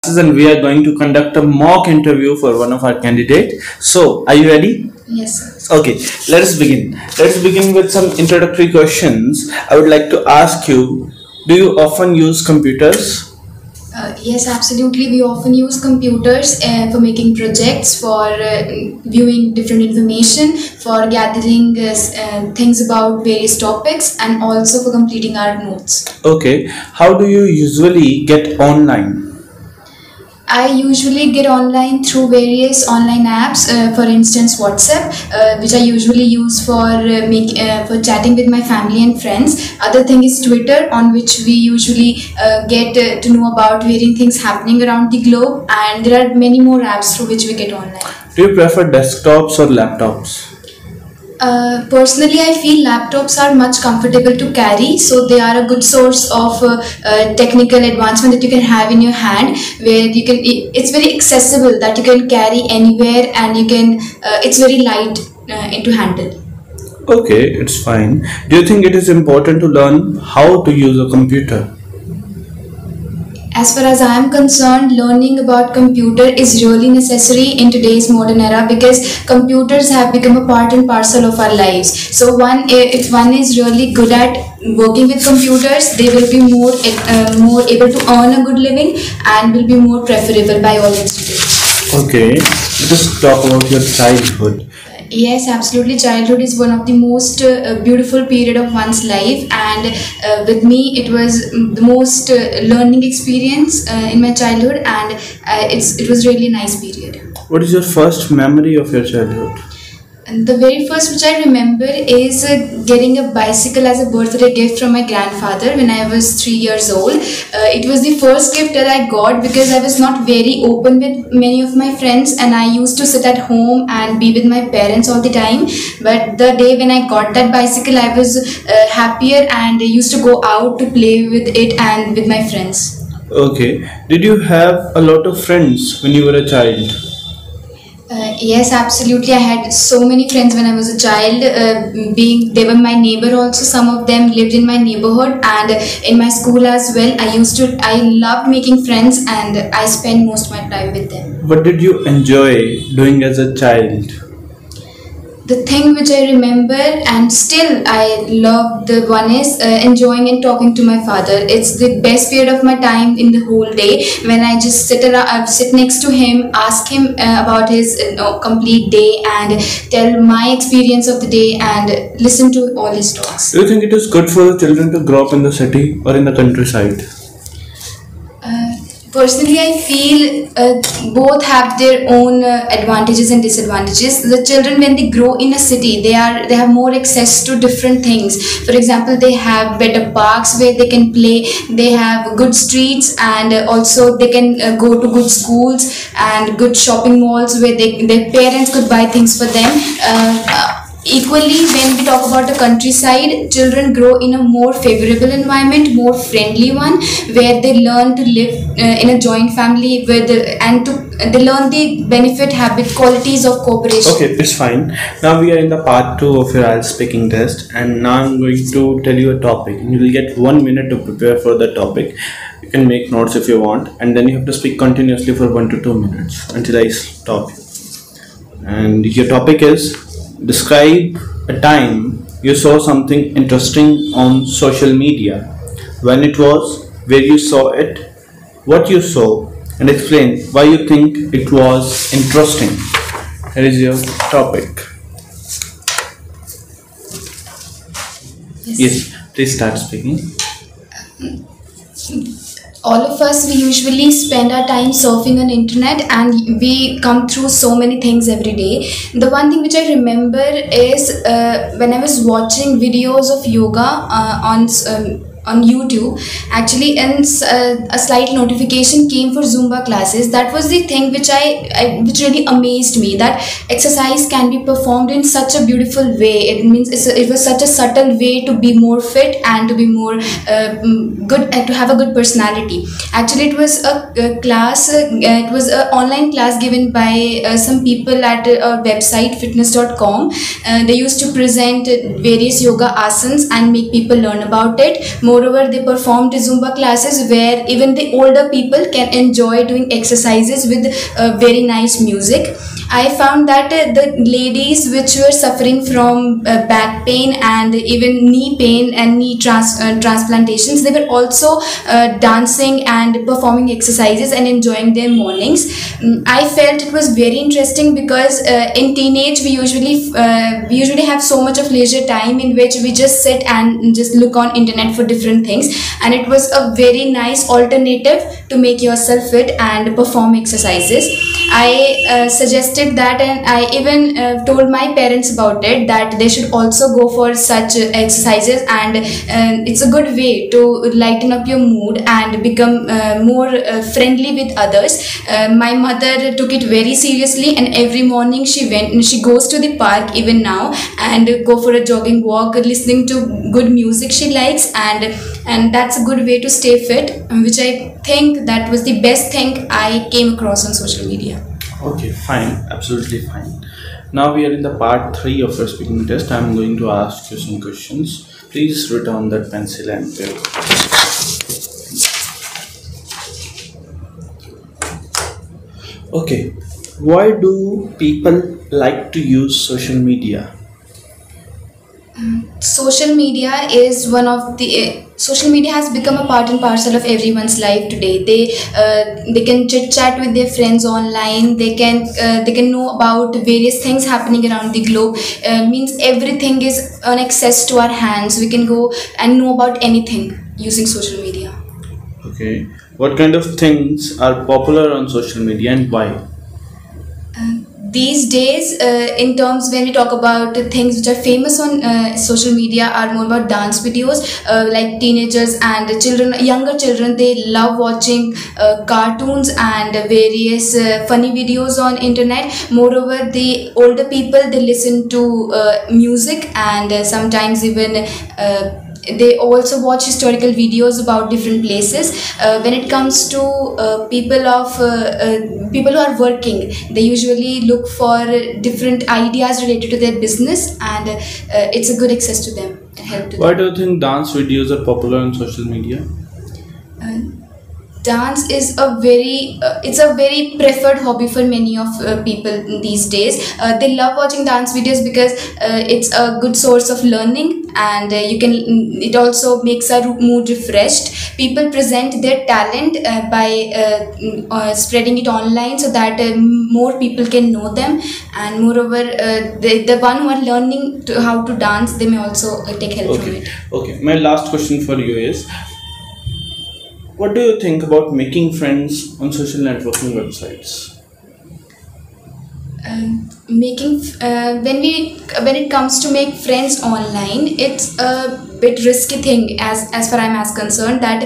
And we are going to conduct a mock interview for one of our candidate. So, are you ready? Yes, sir. Okay, let us begin. Let's begin with some introductory questions. I would like to ask you, do you often use computers? Yes, absolutely. We often use computers for making projects, for viewing different information, for gathering things about various topics, and also for completing our notes. Okay, how do you usually get online? I usually get online through various online apps. For instance, WhatsApp, which I usually use for chatting with my family and friends. Other thing is Twitter, on which we usually get to know about varying things happening around the globe. And there are many more apps through which we get online. Do you prefer desktops or laptops? Personally, I feel laptops are much comfortable to carry, so they are a good source of technical advancement that you can have in your hand, where it's very accessible that you can carry anywhere, and you can. It's very light to handle. Okay, it's fine. Do you think it is important to learn how to use a computer? As far as I am concerned, learning about computer is really necessary in today's modern era, because computers have become a part and parcel of our lives. So if one is really good at working with computers, they will be more able to earn a good living, and will be more preferable by all institutes. Okay, let us talk about your childhood. Yes, absolutely. Childhood is one of the most beautiful period of one's life, and with me, it was the most learning experience in my childhood, and it was really a nice period. What is your first memory of your childhood? And the very first which I remember is getting a bicycle as a birthday gift from my grandfather when I was 3 years old. It was the first gift that I got, because I was not very open with many of my friends, and I used to sit at home and be with my parents all the time. But the day when I got that bicycle, I was happier, and I used to go out to play with it and with my friends. Okay, did you have a lot of friends when you were a child? Yes, absolutely. I had so many friends when I was a child. Being they were my neighbor also. Some of them lived in my neighborhood and in my school as well. I loved making friends, and I spent most of my time with them. What did you enjoy doing as a child? The thing which I remember and still I love the one is enjoying and talking to my father. It's the best period of my time in the whole day, when I just sit next to him, ask him about his complete day, and tell my experience of the day, and listen to all his talks. Do you think it is good for the children to grow up in the city or in the countryside? Personally, I feel both have their own advantages and disadvantages. The children, when they grow in a city, they have more access to different things. For example, they have better parks where they can play. They have good streets, and also they can go to good schools and good shopping malls where their parents could buy things for them. Equally, when we talk about the countryside, children grow in a more favorable environment, more friendly one, where they learn to live in a joint family, they learn the benefit, habit, qualities of cooperation. Okay, it's fine. Now we are in the part 2 of your IELTS speaking test, and now I'm going to tell you a topic. You will get 1 minute to prepare for the topic. You can make notes if you want, and then you have to speak continuously for 1 to 2 minutes until I stop you. And your topic is: describe a time you saw something interesting on social media. When it was, where you saw it, what you saw, and explain why you think it was interesting. Here is your topic. Yes, please start speaking. All of us, we usually spend our time surfing on internet, and we come through so many things every day. The one thing which I remember is when I was watching videos of yoga on YouTube. Actually, and a slight notification came for Zumba classes. That was the thing which which really amazed me, that exercise can be performed in such a beautiful way. It was such a subtle way to be more fit and to be more good, and to have a good personality. Actually, it was a class. It was an online class given by some people at a website, fitness.com. They used to present various yoga asanas and make people learn about it. More moreover, they performed Zumba classes where even the older people can enjoy doing exercises with very nice music. I found that the ladies which were suffering from back pain and even knee pain and knee transplantations, they were also dancing and performing exercises and enjoying their mornings. I felt it was very interesting because in teenage we usually have so much of leisure time in which we just sit and just look on internet for different things, and it was a very nice alternative to make yourself fit and perform exercises. I suggested that, and I even told my parents about it, that they should also go for such exercises, and it's a good way to lighten up your mood and become more friendly with others. My mother took it very seriously, and every morning she goes to the park even now and go for a jogging walk listening to good music she likes, and that's a good way to stay fit, which I think that was the best thing I came across on social media. Okay, fine, absolutely fine. Now we are in the part 3 of your speaking test. I'm going to ask you some questions. Please return that pencil and paper. Okay, why do people like to use social media? Social media is one of the social media has become a part and parcel of everyone's life today. They can chit chat with their friends online. They can know about various things happening around the globe. Means everything is on access to our hands. We can go and know about anything using social media. Okay, what kind of things are popular on social media and why? These days, in terms when we talk about things which are famous on social media, are more about dance videos. Like teenagers and younger children, they love watching cartoons and various funny videos on internet. Moreover, the older people, they listen to music, and sometimes even they also watch historical videos about different places. When it comes to people who are working, they usually look for different ideas related to their business, and it's a good access to them and help to Why them. do you think dance videos are popular on social media? Uh, Dance is it's a very preferred hobby for many of people these days. They love watching dance videos because it's a good source of learning, and it also makes our mood refreshed. People present their talent by spreading it online so that more people can know them, and moreover, the one who are learning how to dance, they may also take help from Okay, it. okay. My last question for you is, what do you think about making friends on social networking websites? Making when it comes to make friends online, it's a bit risky thing, as far I'm as concerned, that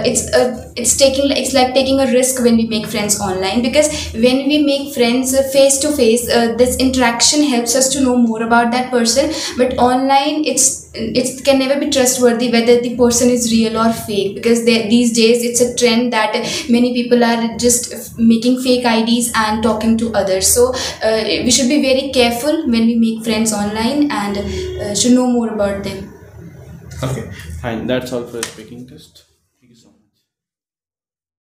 it's like taking a risk when we make friends online, because when we make friends face to face, this interaction helps us to know more about that person. But online, it can never be trustworthy whether the person is real or fake, because these days it's a trend that many people are just making fake IDs and talking to others. So we should be very careful when we make friends online, and should know more about them. Okay, fine. That's all for the speaking test.